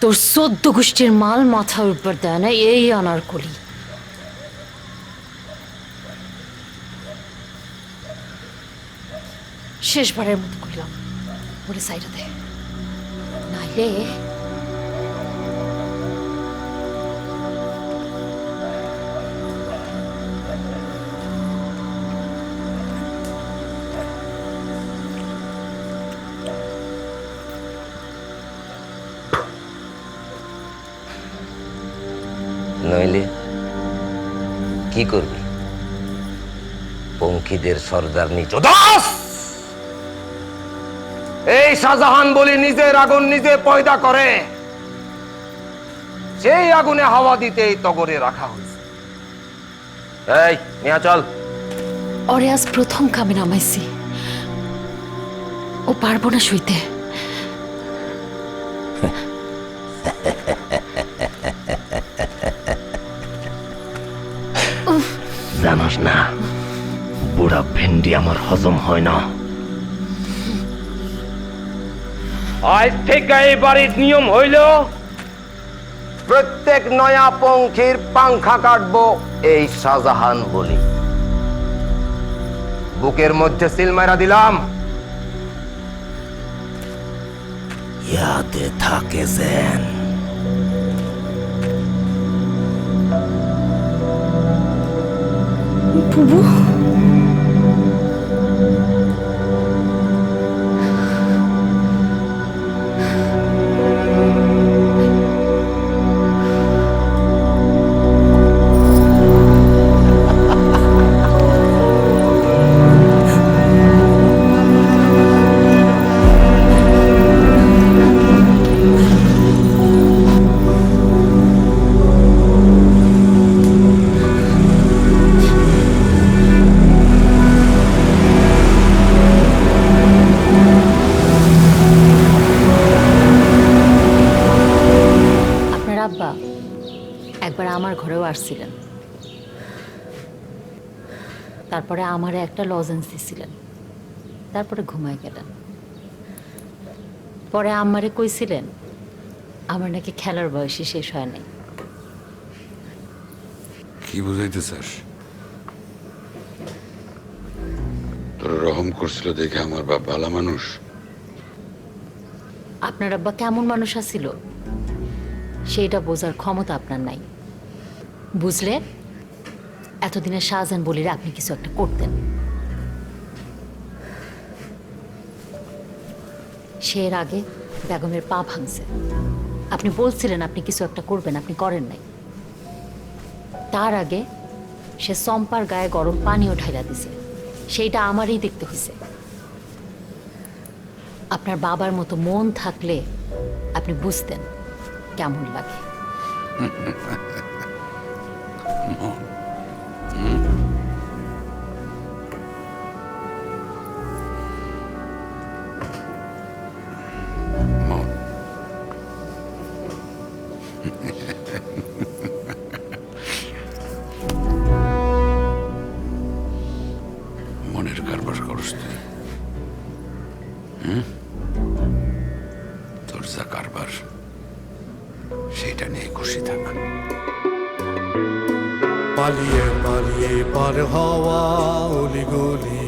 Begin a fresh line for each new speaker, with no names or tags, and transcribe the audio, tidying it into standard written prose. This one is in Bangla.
তোর 14 গোষ্ঠীর মাল মাথার উপর দেয় না এই আনারকলি। শেষবারের মতো কইলাম, ওরে সাইডে দে, নাইলে
নইলে কি করবি? পঙ্খিদের সর্দার নিচো দাস। এই শাহজাহান বলি নিজের আগুন নিজে পয়দা করে, সেই আগুনে হাওয়া দিতেই তগরে রাখা হয়েছে। এই নিয়া চল।
ওরে আজ প্রথম কামে নামাইছি, ও পারবো না শুইতে।
জানোস না, বুড়া ভেন্ডি আমার হজম হয় না। আজ থেকে এই বাড়ির নিয়ম হইল, প্রত্যেক নয়া পঙ্খির পাংখা কাটবো এই শাহজাহান বলি। বুকের মধ্যে সিল মারা দিলাম, ইয়াদে থাকে যেন।
বুবু, আব্বা একবার আমার ঘরেও আসছিলেন, তারপরে আমারে একটা লজেন্স দিছিলেন, তারপরে ঘুমায় গেলেন। পরে আমারে কইছিলেন আমার নাকি খেলার বয়সে শেষ হয় নাই।
কি বুঝাইতে চাস? তোর রহম করছিল দেখে আমার বাপ ভালো মানুষ।
আপনার আব্বা কেমন মানুষ আছিল সেইটা বোঝার ক্ষমতা আপনার নাই। বুঝলে এতদিনে শাহজাহান বলিরে আপনি কিছু একটা করতেন। সে এর আগে বেগমের পা ভাঙছে, আপনি বলছিলেন আপনি কিছু একটা করবেন, আপনি করেন নাই। তার আগে সে চম্পার গায়ে গরম পানিও ঢাইলা দিছে, সেইটা আমারই দেখতে হয়েছে। আপনার বাবার মতো মন থাকলে আপনি বুঝতেন কেমন লাগে।
মনের কারবার করস তুই। তোর যা কারবার সেটা নিয়ে খুশি থাক।
পালিয়ে পালিয়ে পার হওয়া অলিগলি